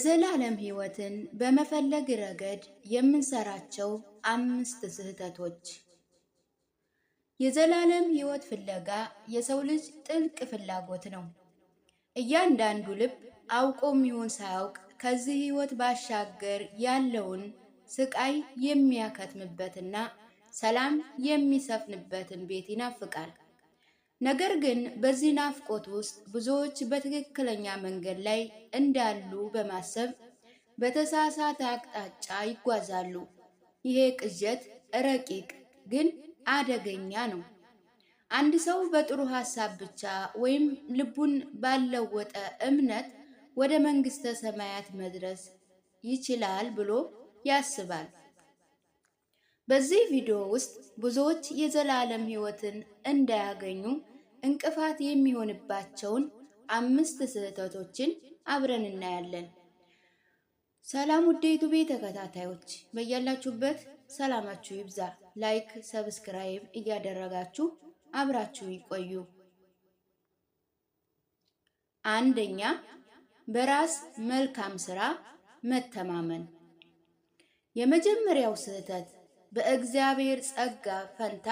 የዘላለም ሕይወትን በመፈለግ ረገድ የምንሰራቸው 5 ስህተቶች። የዘላለም ሕይወት ፍለጋ የሰው ልጅ ጥልቅ ፍላጎት ነው። እያንዳንዱ ልብ አውቆም ይሁን ሳያውቅ ከዚህ ሕይወት ባሻገር ያለውን ስቃይ የሚያከትምበትና ሰላም የሚሰፍንበትን ቤት ይናፍቃል። ነገር ግን በዚህ ናፍቆት ውስጥ ብዙዎች በትክክለኛ መንገድ ላይ እንዳሉ በማሰብ በተሳሳተ አቅጣጫ ይጓዛሉ። ይሄ ቅዠት ረቂቅ ግን አደገኛ ነው። አንድ ሰው በጥሩ ሐሳብ ብቻ ወይም ልቡን ባለወጠ እምነት ወደ መንግሥተ ሰማያት መድረስ ይችላል ብሎ ያስባል። በዚህ ቪዲዮ ውስጥ ብዙዎች የዘላለም ሕይወትን እንዳያገኙ እንቅፋት የሚሆንባቸውን 5 ስህተቶችን አብረን እናያለን። ሰላም ውድ የዩቲዩብ ተከታታዮች፣ በያላችሁበት ሰላማችሁ ይብዛ። ላይክ፣ ሰብስክራይብ እያደረጋችሁ አብራችሁ ይቆዩ። አንደኛ፣ በራስ መልካም ስራ መተማመን። የመጀመሪያው ስህተት በእግዚአብሔር ጸጋ ፈንታ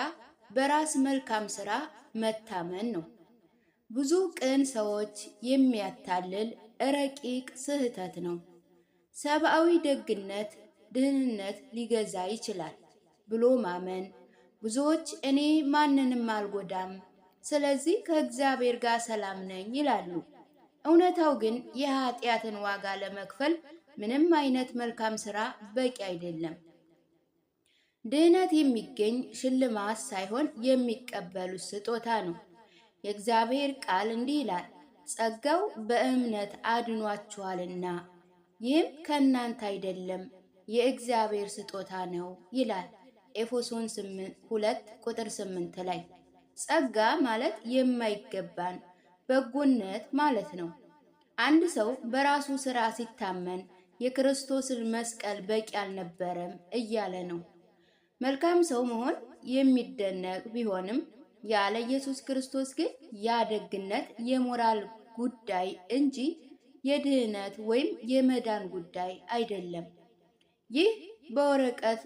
በራስ መልካም ስራ መታመን ነው። ብዙ ቅን ሰዎች የሚያታልል ረቂቅ ስህተት ነው። ሰብአዊ ደግነት ድህንነት ሊገዛ ይችላል ብሎ ማመን። ብዙዎች እኔ ማንንም አልጎዳም፣ ስለዚህ ከእግዚአብሔር ጋር ሰላም ነኝ ይላሉ። እውነታው ግን የኃጢአትን ዋጋ ለመክፈል ምንም አይነት መልካም ስራ በቂ አይደለም። ድህነት የሚገኝ ሽልማት ሳይሆን የሚቀበሉት ስጦታ ነው። የእግዚአብሔር ቃል እንዲህ ይላል፣ ጸጋው በእምነት አድኗችኋልና ይህም ከእናንተ አይደለም የእግዚአብሔር ስጦታ ነው ይላል ኤፌሶን 2:8 ላይ። ጸጋ ማለት የማይገባን በጎነት ማለት ነው። አንድ ሰው በራሱ ስራ ሲታመን የክርስቶስን መስቀል በቂ አልነበረም እያለ ነው። መልካም ሰው መሆን የሚደነቅ ቢሆንም ያለ ኢየሱስ ክርስቶስ ግን ያ ደግነት የሞራል ጉዳይ እንጂ የድህነት ወይም የመዳን ጉዳይ አይደለም። ይህ በወረቀት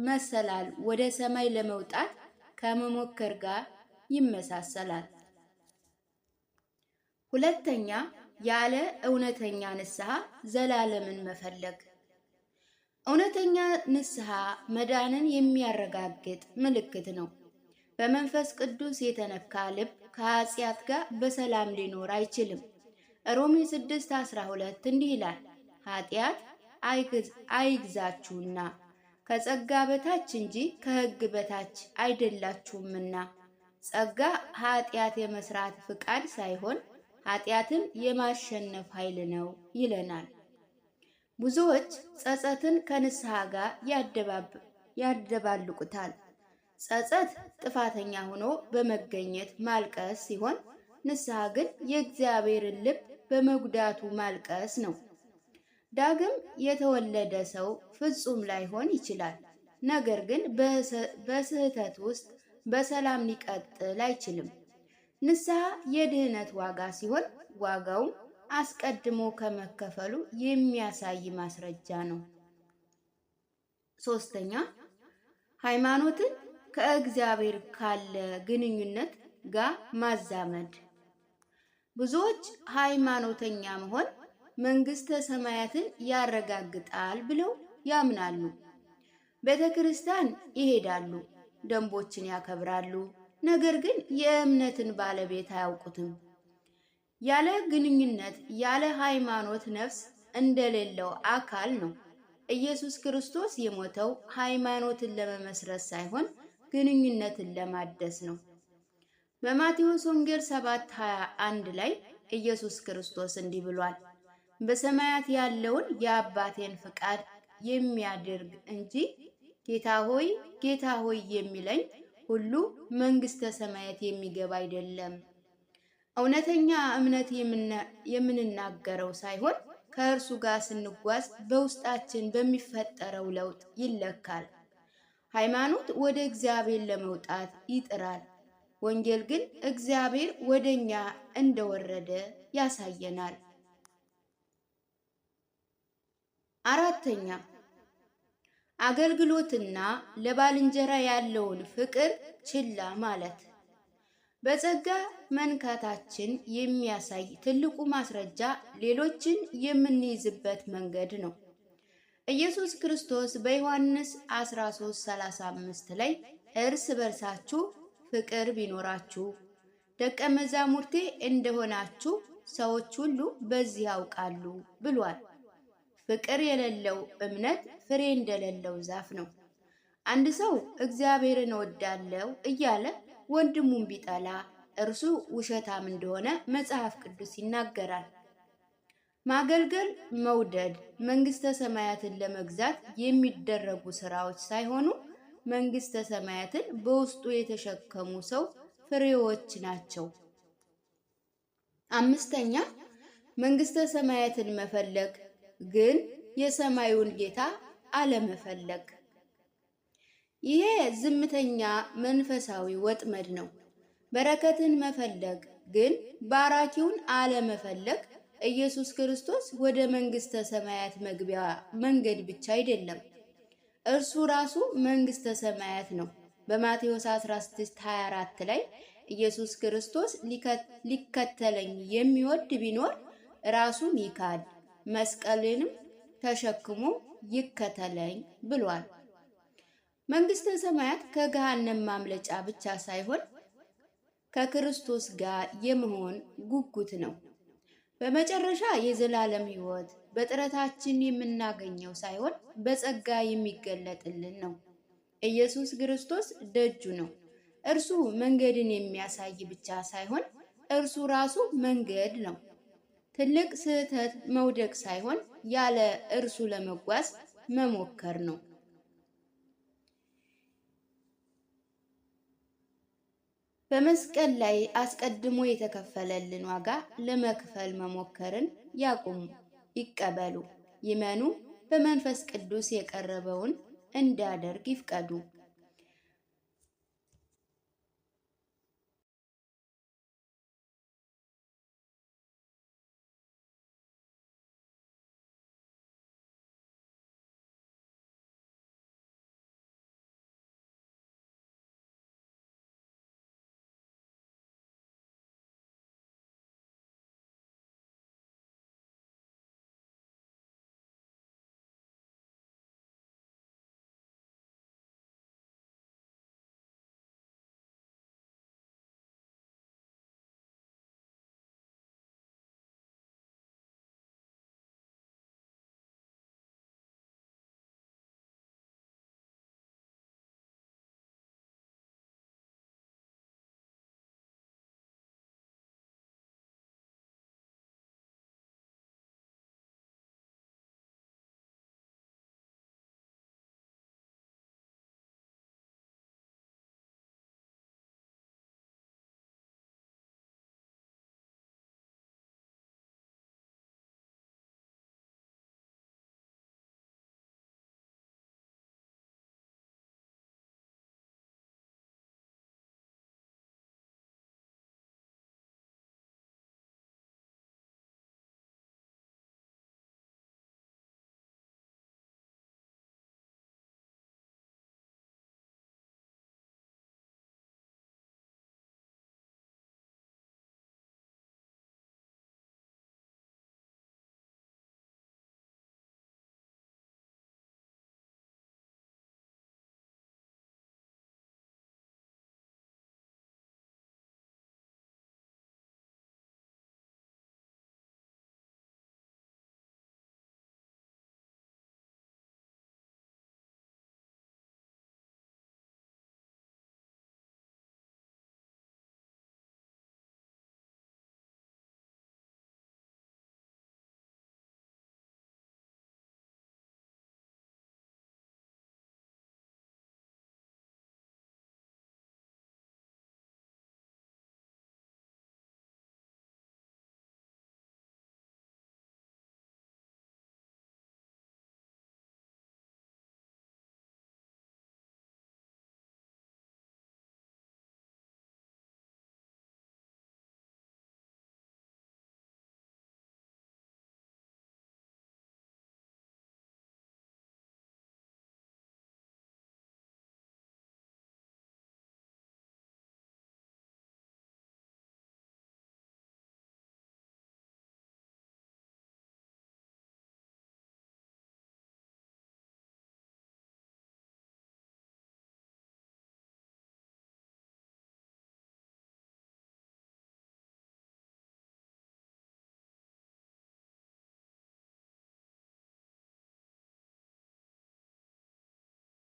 መሰላል ወደ ሰማይ ለመውጣት ከመሞከር ጋር ይመሳሰላል። ሁለተኛ፣ ያለ እውነተኛ ንስሐ ዘላለምን መፈለግ። እውነተኛ ንስሐ መዳንን የሚያረጋግጥ ምልክት ነው። በመንፈስ ቅዱስ የተነካ ልብ ከኃጢአት ጋር በሰላም ሊኖር አይችልም። ሮሜ 6:12 እንዲህ ይላል፣ ኃጢአት አይግዛችሁና ከጸጋ በታች እንጂ ከሕግ በታች አይደላችሁምና። ጸጋ ኃጢአት የመስራት ፍቃድ ሳይሆን ኃጢአትን የማሸነፍ ኃይል ነው ይለናል። ብዙዎች ጸጸትን ከንስሐ ጋር ያደባልቁታል። ጸጸት ጥፋተኛ ሆኖ በመገኘት ማልቀስ ሲሆን፣ ንስሐ ግን የእግዚአብሔርን ልብ በመጉዳቱ ማልቀስ ነው። ዳግም የተወለደ ሰው ፍጹም ላይሆን ይችላል፣ ነገር ግን በስህተት ውስጥ በሰላም ሊቀጥል አይችልም። ንስሐ የድህነት ዋጋ ሲሆን፣ ዋጋውም አስቀድሞ ከመከፈሉ የሚያሳይ ማስረጃ ነው። ሶስተኛ፣ ሃይማኖትን ከእግዚአብሔር ካለ ግንኙነት ጋር ማዛመድ። ብዙዎች ሃይማኖተኛ መሆን መንግሥተ ሰማያትን ያረጋግጣል ብለው ያምናሉ። ቤተ ክርስቲያን ይሄዳሉ፣ ደንቦችን ያከብራሉ፣ ነገር ግን የእምነትን ባለቤት አያውቁትም። ያለ ግንኙነት ያለ ሃይማኖት ነፍስ እንደሌለው አካል ነው። ኢየሱስ ክርስቶስ የሞተው ሃይማኖትን ለመመስረት ሳይሆን ግንኙነትን ለማደስ ነው። በማቴዎስ ወንጌል 7:21 ላይ ኢየሱስ ክርስቶስ እንዲህ ብሏል፣ በሰማያት ያለውን የአባቴን ፍቃድ የሚያደርግ እንጂ ጌታ ሆይ ጌታ ሆይ የሚለኝ ሁሉ መንግሥተ ሰማያት የሚገባ አይደለም። እውነተኛ እምነት የምንናገረው ሳይሆን ከእርሱ ጋር ስንጓዝ በውስጣችን በሚፈጠረው ለውጥ ይለካል። ሃይማኖት ወደ እግዚአብሔር ለመውጣት ይጥራል። ወንጌል ግን እግዚአብሔር ወደኛ እንደወረደ ያሳየናል። 4ኛ አገልግሎትና ለባልንጀራ ያለውን ፍቅር ችላ ማለት። በጸጋ መንካታችን የሚያሳይ ትልቁ ማስረጃ ሌሎችን የምንይዝበት መንገድ ነው። ኢየሱስ ክርስቶስ በዮሐንስ 13:35 ላይ እርስ በርሳችሁ ፍቅር ቢኖራችሁ ደቀ መዛሙርቴ እንደሆናችሁ ሰዎች ሁሉ በዚህ ያውቃሉ ብሏል። ፍቅር የሌለው እምነት ፍሬ እንደሌለው ዛፍ ነው። አንድ ሰው እግዚአብሔርን እወዳለሁ እያለ ወንድሙን ቢጠላ እርሱ ውሸታም እንደሆነ መጽሐፍ ቅዱስ ይናገራል። ማገልገል፣ መውደድ መንግስተ ሰማያትን ለመግዛት የሚደረጉ ስራዎች ሳይሆኑ መንግስተ ሰማያትን በውስጡ የተሸከሙ ሰው ፍሬዎች ናቸው። 5ኛ መንግስተ ሰማያትን መፈለግ ግን የሰማዩን ጌታ አለመፈለግ። ይሄ ዝምተኛ መንፈሳዊ ወጥመድ ነው። በረከትን መፈለግ ግን ባራኪውን አለመፈለግ ኢየሱስ ክርስቶስ ወደ መንግስተ ሰማያት መግቢያ መንገድ ብቻ አይደለም፣ እርሱ ራሱ መንግስተ ሰማያት ነው። በማቴዎስ 16:24 ላይ ኢየሱስ ክርስቶስ ሊከተለኝ የሚወድ ቢኖር ራሱን ይካድ መስቀልንም ተሸክሞ ይከተለኝ ብሏል። መንግስተ ሰማያት ከገሃነም ማምለጫ ብቻ ሳይሆን ከክርስቶስ ጋር የመሆን ጉጉት ነው። በመጨረሻ የዘላለም ሕይወት በጥረታችን የምናገኘው ሳይሆን በጸጋ የሚገለጥልን ነው። ኢየሱስ ክርስቶስ ደጁ ነው። እርሱ መንገድን የሚያሳይ ብቻ ሳይሆን እርሱ ራሱ መንገድ ነው። ትልቅ ስህተት መውደቅ ሳይሆን ያለ እርሱ ለመጓዝ መሞከር ነው። በመስቀል ላይ አስቀድሞ የተከፈለልን ዋጋ ለመክፈል መሞከርን ያቁሙ፣ ይቀበሉ፣ ይመኑ፣ በመንፈስ ቅዱስ የቀረበውን እንዲያደርግ ይፍቀዱ።